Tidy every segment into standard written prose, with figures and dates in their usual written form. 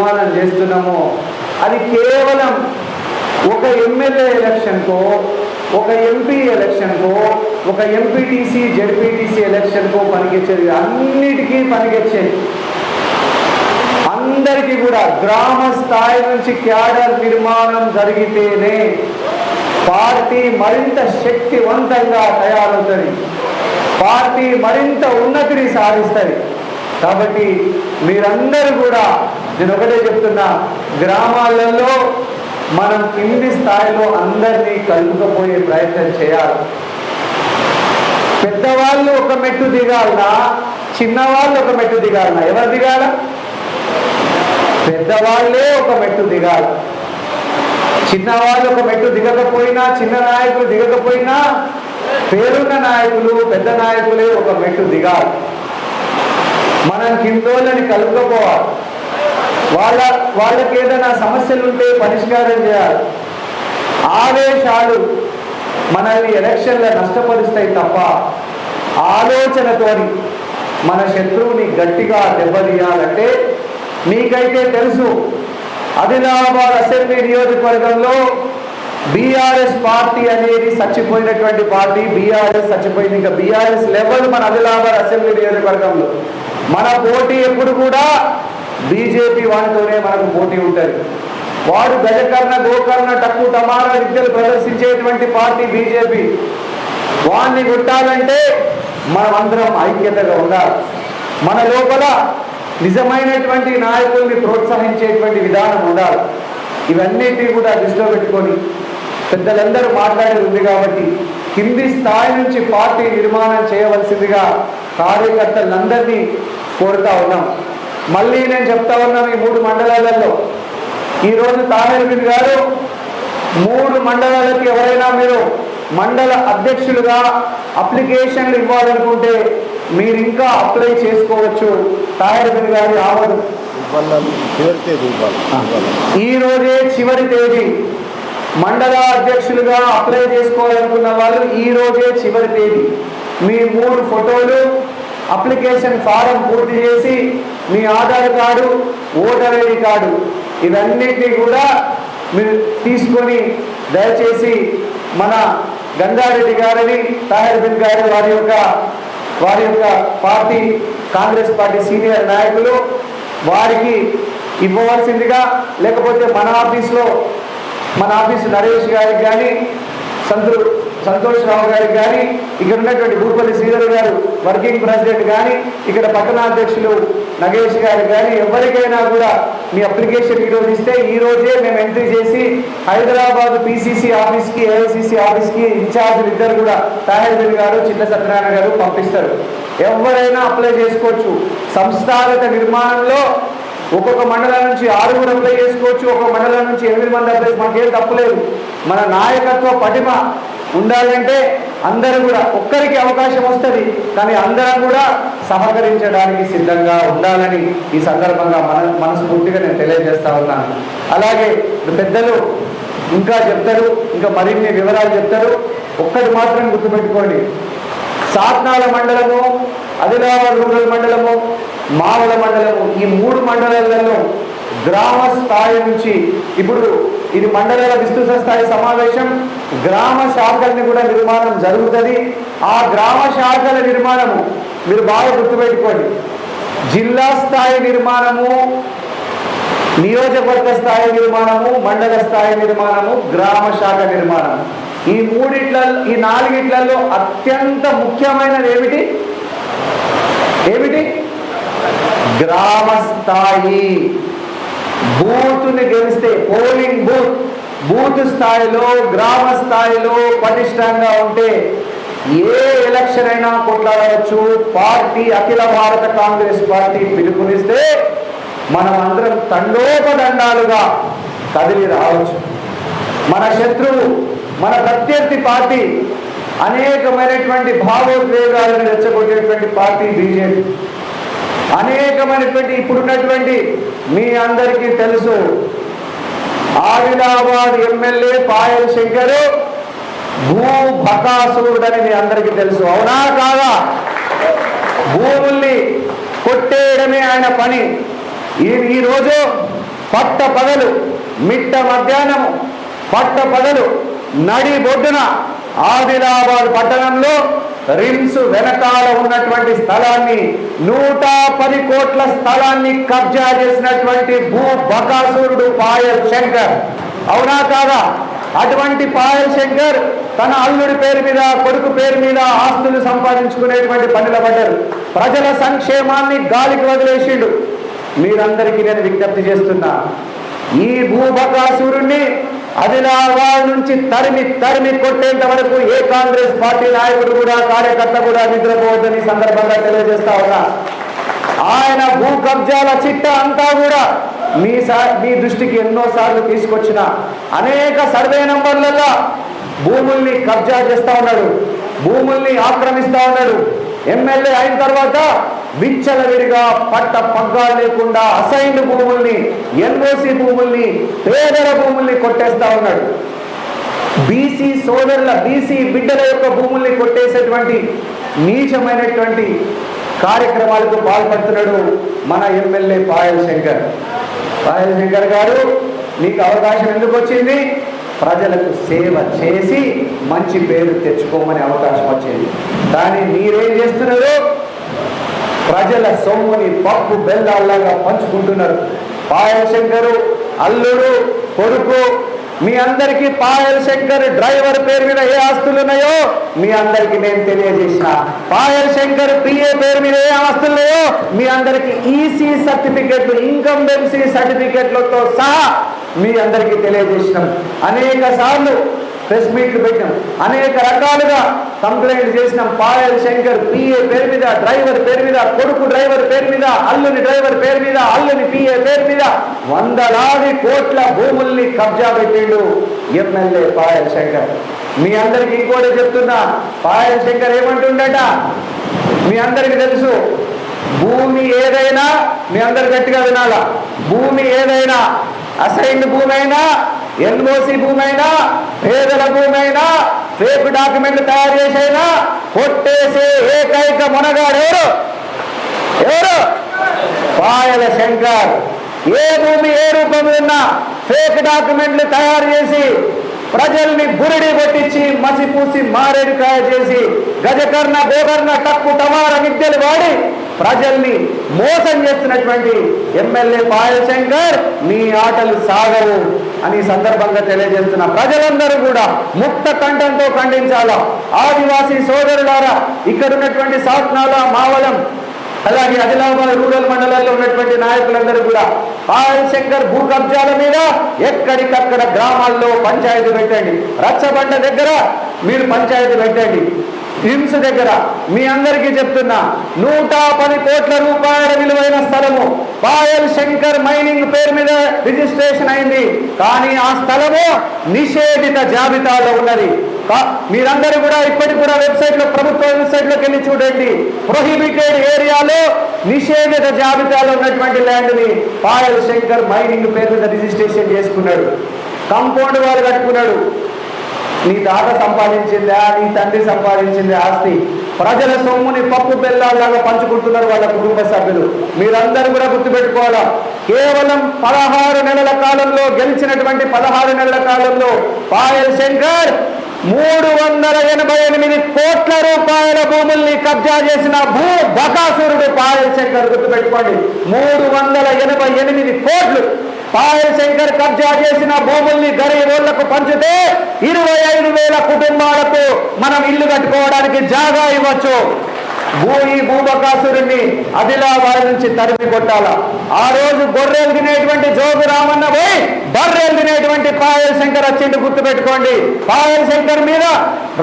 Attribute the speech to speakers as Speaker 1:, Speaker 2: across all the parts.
Speaker 1: నిర్మాణం చేస్తున్నామో అది కేవలం ఒక ఎమ్మెల్యే ఎలక్షన్కో, ఒక ఎంపీ ఎలక్షన్కో, ఒక ఎంపీటీసీ జెడ్పీటీసీ ఎలక్షన్కో పనికొచ్చేది, అన్నిటికీ పనికొచ్చేది. అందరికీ కూడా గ్రామ స్థాయి నుంచి క్యాడర్ నిర్మాణం జరిగితేనే పార్టీ మరింత శక్తివంతంగా తయారవుతుంది, పార్టీ మరింత ఉన్నతిని సాధిస్తుంది. కాబట్టి మీరందరూ కూడా నేను ఒకటే చెప్తున్నా, గ్రామాలలో మనం కింది స్థాయిలో అందరినీ కలుపుకపోయే ప్రయత్నం చేయాలి. పెద్దవాళ్ళు ఒక మెట్టు దిగాలనా, చిన్నవాళ్ళు ఒక మెట్టు దిగాలనా? ఎవరు దిగాల? పెద్దవాళ్ళే ఒక మెట్టు దిగాలి. చిన్నవాళ్ళు ఒక మెట్టు దిగకపోయినా, చిన్న నాయకులు దిగకపోయినా, పేరున్న నాయకులు పెద్ద నాయకులే ఒక మెట్టు దిగాలి. మనం కిందోళ్ళని కలుపుకపోవాలి. వాళ్ళకి ఏదైనా సమస్యలు ఉంటే పరిష్కారం చేయాలి. ఆవేశాలు మనల్ని ఎలక్షన్లో నష్టపరుస్తాయి తప్ప ఆలోచనతోని మన శత్రువుని గట్టిగా దెబ్బతీయాలంటే, మీకైతే తెలుసు ఆదిలాబాద్ అసెంబ్లీ నియోజకవర్గంలో బీఆర్ఎస్ పార్టీ అనేది చచ్చిపోయినటువంటి పార్టీ. బీఆర్ఎస్ చచ్చిపోయింది. ఇంకా బీఆర్ఎస్ లెవెల్ మన ఆదిలాబాద్ అసెంబ్లీ నియోజకవర్గంలో మన పోటీ ఎప్పుడు కూడా బీజేపీ వాడితోనే మనకు పోటీ ఉంటుంది. వాడు గజకర్ణ గోకర్ణ టక్కు టమారా విద్యలు ప్రదర్శించేటువంటి పార్టీ బీజేపీ. వాడిని కొట్టాలంటే మనమందరం ఐక్యతగా ఉండాలి. మన లోపల నిజమైనటువంటి నాయకుల్ని ప్రోత్సహించేటువంటి విధానం ఉండాలి. ఇవన్నిటినీ కూడా దృష్టిలో పెట్టుకొని పెద్దలందరూ మాట్లాడేది ఉంది కాబట్టి కింది స్థాయి నుంచి పార్టీ నిర్మాణం చేయవలసిందిగా కార్యకర్తలందరినీ కోరుతా ఉన్నాం. మళ్ళీ నేను చెప్తా ఉన్నాం, ఈ 3 మండలాలలో ఈరోజు తాహిర్ బిన్ గారు 3 మండలాలకి ఎవరైనా మీరు మండల అధ్యక్షులుగా అప్లికేషన్లు ఇవ్వాలనుకుంటే మీరు ఇంకా అప్లై చేసుకోవచ్చు. తాహిర్ బిన్ గారి ఆమోదం ఈ రోజే చివరి తేదీ. మండల అధ్యక్షులుగా అప్లై చేసుకోవాలనుకున్న వాళ్ళు ఈ రోజే చివరి తేదీ. మీ 3 ఫోటోలు, అప్లికేషన్ ఫారం పూర్తి చేసి మీ Aadhaar card, voter ID card ఇవన్నిటినీ కూడా మీరు తీసుకొని దయచేసి మన గంగారెడ్డి గారిని, తాహిర్ బిన్ గారు వారి యొక్క పార్టీ కాంగ్రెస్ పార్టీ సీనియర్ నాయకులు వారికి ఇవ్వవలసిందిగా, లేకపోతే మన ఆఫీసు నరేష్ గారికి కానీ, సంతోష్ రావు గారికి కానీ, ఇక్కడ ఉన్నటువంటి భూపల్లి శ్రీధర్ గారు వర్కింగ్ ప్రెసిడెంట్ కానీ, ఇక్కడ పట్టణాధ్యక్షులు నగేష్ గారు కానీ ఎవరికైనా కూడా మీ అప్లికేషన్ ఈరోజు ఇస్తే ఈ రోజే మేము ఎంట్రీ చేసి హైదరాబాద్ పిసిసి ఆఫీస్కి, ఏఐసిసి ఆఫీస్కి ఇన్ఛార్జీలు ఇద్దరు కూడా తాహిర్ బిన్ గారు, చిన్న సత్యనారాయణ గారు పంపిస్తారు. ఎవరైనా అప్లై చేసుకోవచ్చు. సంస్థాగత నిర్మాణంలో ఒక్కొక్క మండలం నుంచి 6 అప్లై చేసుకోవచ్చు, ఒక మండలం నుంచి 8 మంది అప్లై. మనకేం తప్పులేదు. మన నాయకత్వ పటిమ ఉండాలంటే అందరూ కూడా, ఒక్కరికి అవకాశం వస్తుంది కానీ అందరం కూడా సహకరించడానికి సిద్ధంగా ఉండాలని ఈ సందర్భంగా మనస్ఫూర్తిగా నేను తెలియజేస్తా ఉన్నాను. అలాగే పెద్దలు ఇంకా చెప్తారు, ఇంకా మరిన్ని వివరాలు చెప్తారు. ఒక్కటి మాత్రం గుర్తుపెట్టుకోండి, సాత్నాల మండలము, ఆదిలాబాద్ రూరల్ మండలము, మావల మండలము, ఈ 3 మండలాలలో గ్రామ స్థాయి నుంచి ఇప్పుడు ఇది మండలాల విస్తృత స్థాయి సమావేశం, గ్రామ శాఖల్ని కూడా నిర్మాణం జరుగుతుంది. ఆ గ్రామ శాఖల నిర్మాణము మీరు బాగా గుర్తుపెట్టుకోండి. జిల్లా స్థాయి నిర్మాణము, నియోజకవర్గ స్థాయి నిర్మాణము, మండల స్థాయి నిర్మాణము, గ్రామ శాఖ నిర్మాణం. ఈ 4 అత్యంత ముఖ్యమైనది ఏమిటి? గ్రామ స్థాయి. బూత్ని గెలిస్తే, పోలింగ్ బూత్ స్థాయిలో, గ్రామ స్థాయిలో పటిష్టంగా ఉంటే ఏ ఎలక్షన్ అయినా కొట్లాడవచ్చు. పార్టీ అఖిల భారత కాంగ్రెస్ పార్టీ పిలుపునిస్తే మనం అందరం తండోపదండాలుగా కదిలి రావచ్చు. మన శత్రువు, మన ప్రత్యర్థి పార్టీ అనేకమైనటువంటి భావోద్వేగాలను రెచ్చగొట్టేటువంటి పార్టీ బీజేపీ. అనేకమైనటువంటి ఇప్పుడున్నటువంటి మీ అందరికీ తెలుసు, ఆదిలాబాద్ ఎమ్మెల్యే పాయల్ శంకర్ భూభకాసురుడని మీ అందరికీ తెలుసు. అవునా కాదా? భూముల్ని కొట్టేయడమే ఆయన పని. ఈరోజు పట్ట పగలు మిట్ట మధ్యాహ్నము పట్ట పగలు నడి బొడ్డున ఆదిలాబాద్ పట్టణంలో రిమ్స్ వెనకాల ఉన్నటువంటి స్థలాన్ని 110 కోట్ల స్థలాన్ని కబ్జా చేసినటువంటి భూ బకాసురుడు పాయల్ శంకర్. అవునా కాదా? అటువంటి పాయల్ శంకర్ తన అల్లుడి పేరు మీద కొడుకు పేరు మీద ఆస్తులు సంపాదించుకునేటువంటి పనులు పడ్డారు. ప్రజల సంక్షేమాన్ని గాలికి వదిలేసిండు. మీరందరికీ నేను విజ్ఞప్తి చేస్తున్నా, ఈ భూబకాసురుణ్ణి ఆదిలాబాద్ నుంచి తరిమి కొట్టేంత వరకు ఏ కాంగ్రెస్ పార్టీ నాయకుడు కూడా కార్యకర్త కూడా నిద్రపోవద్దని సందర్భంగా తెలియజేస్తా ఉన్నా. ఆయన భూ కబ్జాల చిట్ట అంతా కూడా మీ దృష్టికి ఎన్నోసార్లు తీసుకొచ్చిన అనేక సర్వే నంబర్లలో భూముల్ని కబ్జా చేస్తా ఉన్నాడు, భూముల్ని ఆక్రమిస్తా ఉన్నాడు. ఎమ్మెల్యే అయిన తర్వాత విచ్చలవిడిగా పట్ట పగ్గాలు లేకుండా అసైన్డ్ భూముల్ని, ఎన్ఓసి భూముల్ని, పేదల భూముల్ని కొట్టేస్తా ఉన్నాడు. బీసీ సోదరుల బీసీ బిడ్డల యొక్క భూముల్ని కొట్టేసేటువంటి నీచమైనటువంటి కార్యక్రమాలకు పాల్పడుతున్నాడు మన ఎమ్మెల్యే పాయల్ శంకర్. పాయల్ శంకర్ గారు, నీకు అవకాశం ఎందుకు వచ్చింది? ప్రజలకు సేవ చేసి మంచి పేరు తెచ్చుకోమని అవకాశం వచ్చింది. కానీ మీరేం చేస్తున్నారు? ప్రజల సొమ్ముని పప్పు బెల్లాల్లాగా పంచుకుంటున్నారు. పాయల్ శంకరు అల్లుడు కొడుకు మీ అందరికీ పాయల్ శంకర్ డ్రైవర్ పేరు మీద ఏ ఆస్తులు ఉన్నాయో మీ అందరికీ నేను తెలియజేసిన. పాయల్ శంకర్ పిఏ పేరు మీద ఏ ఆస్తులు ఉన్నాయో మీ అందరికీ ఈసీ సర్టిఫికెట్లు, ఇన్కంబెన్సీ సర్టిఫికెట్లతో సహా మీ అందరికీ తెలియజేసినాం. అనేక సార్లు ప్రెస్ మీట్లు పెట్టినాం, అనేక రకాలుగా కంప్లైంట్ చేసినాం. పాయల్ శంకర్ పిఏ పేరు మీద, డ్రైవర్ పేరు మీద, కొడుకు డ్రైవర్ పేరు మీద, అల్లుని డ్రైవర్ పేరు మీద, అల్లుని పిఏ పేరు మీద వందలాది కోట్ల భూముల్ని కబ్జా పెట్టిండు ఎమ్మెల్యే పాయల్ శంకర్. మీ అందరికి ఇంకోటి చెప్తున్నా, పాయల్ శంకర్ ఏమంటుండట మీ అందరికి తెలుసు. భూమి ఏదైనా, మీ అందరు గట్టిగా వినాలా, భూమి ఏదైనా అసైన్డ్ భూమి అయినా, ఎన్ఓసి భూమి అయినా, పేదల భూమి అయినా, ఫేక్ డాక్యుమెంట్లు తయారు చేసైనా కొట్టేసే ఏకైక మునగాడు ఎవరు? పాయల్ శంకర్. ఏ భూమి ఏ రూపంలో ఉన్నా ఫేక్ డాక్యుమెంట్లు తయారు చేసి ప్రజల్ని బురిడి కొట్టించి మసిపూసి మారేడుకాయ చేసి గజకర్ణ గోకర్ణ టక్కు టమార విద్యలు వాడి ప్రజల్ని మోసం చేస్తున్నటువంటి ఎమ్మెల్యే పాయల్ శంకర్ మీ ఆటలు సాగవు అని సందర్భంగా తెలియజేస్తున్న ప్రజలందరూ కూడా ముక్త కంఠంతో ఖండించాలా. ఆదివాసీ సోదరులారా, ఇక్కడ ఉన్నటువంటి సాత్నాల మావలం అలాగే ఆదిలాబాద్ రూరల్ మండలాల్లో ఉన్నటువంటి నాయకులందరూ కూడా పాయల్ శంకర్ భూ కబ్జాల మీద ఎక్కడికక్కడ గ్రామాల్లో పంచాయతీ పెట్టండి. రచ్చబండ దగ్గర మీరు పంచాయతీ పెట్టండి. హింస దగ్గర మీ అందరికీ చెప్తున్నా, 110 కోట్ల రూపాయల విలువైన స్థలము పాయల్ శంకర్ మైనింగ్ పేరు మీద రిజిస్ట్రేషన్ అయింది. కానీ ఆ స్థలము నిషేధిత జాబితాలో ఉన్నది. మీరందరూ కూడా ఇప్పటికి కూడా వెబ్సైట్లో, ప్రభుత్వ వెబ్సైట్లోకి వెళ్ళి చూడండి. ప్రొహిబిటెడ్ ఏరియాలో నిషేధిత జాబితాలో ఉన్నటువంటి ల్యాండ్ని పాయల్ శంకర్ మైనింగ్ పేరు మీద రిజిస్ట్రేషన్ చేసుకున్నాడు. కాంపౌండ్ వాళ్ళు కట్టుకున్నాడు. నీ తాత సంపాదించిందా, నీ తండ్రి సంపాదించింది ఆస్తి ప్రజల సొమ్ముని పప్పు బెల్లాల్లాగా పంచుకుంటున్నారు వాళ్ళ కుటుంబ సభ్యులు. మీరందరూ కూడా గుర్తుపెట్టుకోవాలా, కేవలం 16 నెలల కాలంలో గెలిచినటువంటి 16 నెలల కాలంలో పాయల్ శంకర్ 388 కోట్ల రూపాయల భూముల్ని కబ్జా చేసిన భూ బకాసురుడు పాయల్ శంకర్. గుర్తుపెట్టుకోండి, 388 కోట్లు పాయల్ శంకర్ కబ్జా చేసిన భూముల్ని గరీబోళ్లకు పంచితే 25,000 కుటుంబాలకు మనం ఇల్లు కట్టుకోవడానికి జాగా ఇవ్వచ్చు. ఈ భూబకాసురుణ్ణి ఆదిలాబాద్ నుంచి తరిమి కొట్టాలా. ఆ రోజు గొర్రెలు తినేటువంటి జోగు రామన్న పోయి బర్రెలు తినేటువంటి పాయల్ శంకర్ వచ్చింది. గుర్తుపెట్టుకోండి, పాయల్ శంకర్ మీద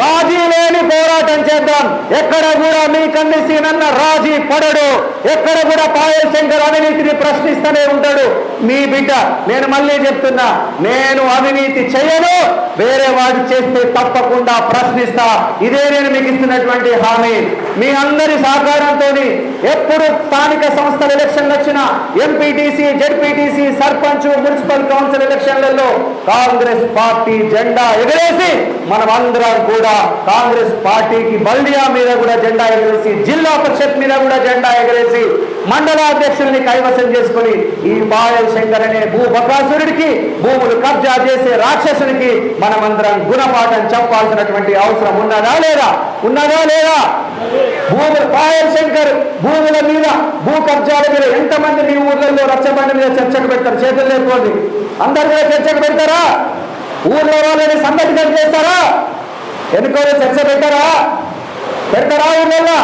Speaker 1: రాజీ లేని పోరాటం చేద్దాం. ఎక్కడ కూడా మీ కన్నిసీనన్న రాజీ పడడు. ఎక్కడ కూడా పాయల్ శంకర్ అవినీతిని ప్రశ్నిస్తూనే ఉంటాడు. మీ బిడ్డ, నేను మళ్ళీ చెప్తున్నా, నేను అవినీతి చేయను, వేరే వాడు చేస్తే తప్పకుండా ప్రశ్నిస్తా. ఇదే నేను మీకు ఇస్తున్నటువంటి హామీ. మీ అందరి సహకారంతో ఎప్పుడు స్థానిక సంస్థల ఎలక్షన్లు వచ్చినా MPTC, ZPTC, sarpanch, municipal council ఎలక్షన్లలో కాంగ్రెస్ పార్టీ జెండా ఎగరేసి మనమందరం కూడా కాంగ్రెస్ పార్టీకి బల్దియా మీద కూడా జెండా ఎగరేసి, జిల్లా పరిషత్ మీద కూడా జెండా ఎగరేసి, మండలాధ్యక్షుల్ని కైవసం చేసుకుని ఈ పాయల్ శంకర్ అనే భూబకాసురుడికి, భూములు కబ్జా చేసే రాక్షసునికి మనమందరం గుణపాఠం చెప్పాల్సినటువంటి అవసరం ఉన్నదా లేదా? ఉన్నదా లేదా? పాయల్ శంకర్ భూముల మీద, భూ కబ్జాల మీద ఎంతమంది మీ ఊర్లలో రచ్చబండ మీద చర్చకు పెడతారు? చేతులు లేకపోతే అందరి మీద చర్చకు పెడతారా? ఊర్లో వాళ్ళని సంఘటన చేస్తారా? ఎన్నికలు చర్చ పెడతారా? ఊర్లలో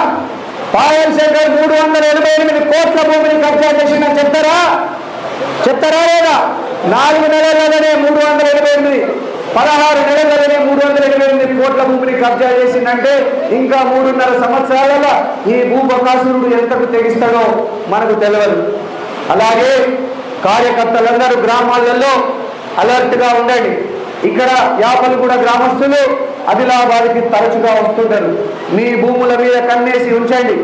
Speaker 1: పాయల్ శంకర్ 388 కోట్ల భూమిని కబ్జా చేసిందని చెప్తారా లేదా? 4 నెలలలోనే 388, 16 నెలలలోనే 388 కోట్ల భూమిని కబ్జా చేసిందంటే ఇంకా 3.5 సంవత్సరాలలో ఈ భూబకాసురుడు ఎంతకు తెగిస్తాడో మనకు తెలియదు. అలాగే కార్యకర్తలందరూ గ్రామాలలో అలర్ట్ గా ఉండండి. ఇక్కడ యాపలగూడ గ్రామస్తులు ఆదిలాబాద్కి తరచుగా వస్తుంటారు. మీ భూముల మీద కన్నేసి ఉంచండి.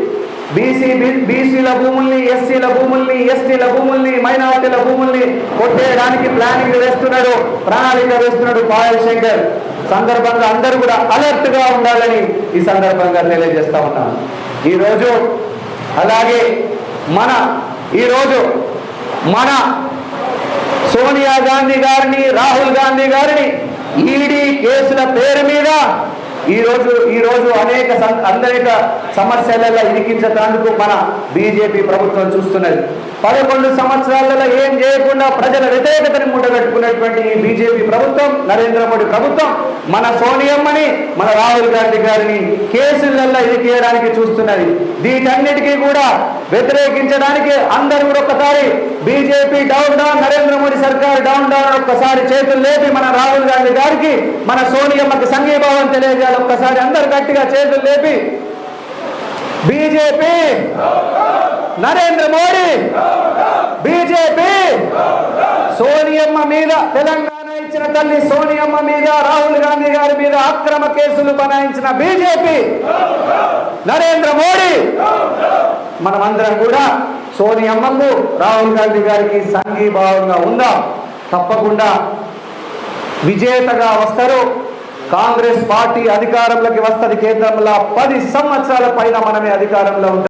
Speaker 1: బీసీల భూముల్ని, ఎస్సీల భూముల్ని, ఎస్టీల భూముల్ని, మైనారిటీల భూముల్ని కొట్టేయడానికి ప్లానింగ్ వేస్తున్నాడు, ప్రణాళిక వేస్తున్నాడు పాయల్ శంకర్. సందర్భంగా అందరూ కూడా అలర్ట్ గా ఉండాలని ఈ సందర్భంగా తెలియజేస్తా ఉన్నాను. ఈరోజు అలాగే మన సోనియా గాంధీ గారిని, రాహుల్ గాంధీ గారిని ఈడీ కేసుల పేరు మీద ఈరోజు అనేక సమస్యలలో ఇరికించడానికి మన బీజేపీ ప్రభుత్వం చూస్తున్నది. 11 సంవత్సరాలలో ఏం చేయకుండా ప్రజల వ్యతిరేకతని మూటగట్టుకున్నటువంటి ఈ బీజేపీ ప్రభుత్వం, నరేంద్ర మోడీ ప్రభుత్వం మన సోనియమ్మని, మన రాహుల్ గాంధీ గారిని కేసులలో ఇరికేయడానికి చూస్తున్నది. వీటన్నిటికీ కూడా వ్యతిరేకించడానికి అందరూ కూడా ఒకసారి BJP down down, Narendra Modi సర్కార్ డౌన్ డౌన్ ఒక్కసారి చేతులు లేపి మన రాహుల్ గాంధీ గారికి, మన సోనియమ్మకి సంఘీభావం తెలియజేయాలి. ఒక్కసారి అందరు గట్టిగా చేతులు లేపి బీజేపీ, నరేంద్ర మోడీ, బీజేపీ, సోనియమ్మ మీద, తెలంగాణ ఇచ్చిన తల్లి సోనియమ్మ మీద, రాహుల్ గాంధీ గారి మీద అక్రమ కేసులు బనాయించిన బీజేపీ, నరేంద్ర మోడీ, మనమందరం కూడా సోనియమ్మకు, రాహుల్ గాంధీ గారికి సంఘీభావంగా ఉందాం. తప్పకుండా విజేతగా వస్తారు. కాంగ్రెస్ పార్టీ అధికారంలోకి వస్తుంది. కేంద్రంలో 10 సంవత్సరాల పైన మనమే అధికారంలో ఉంటాం.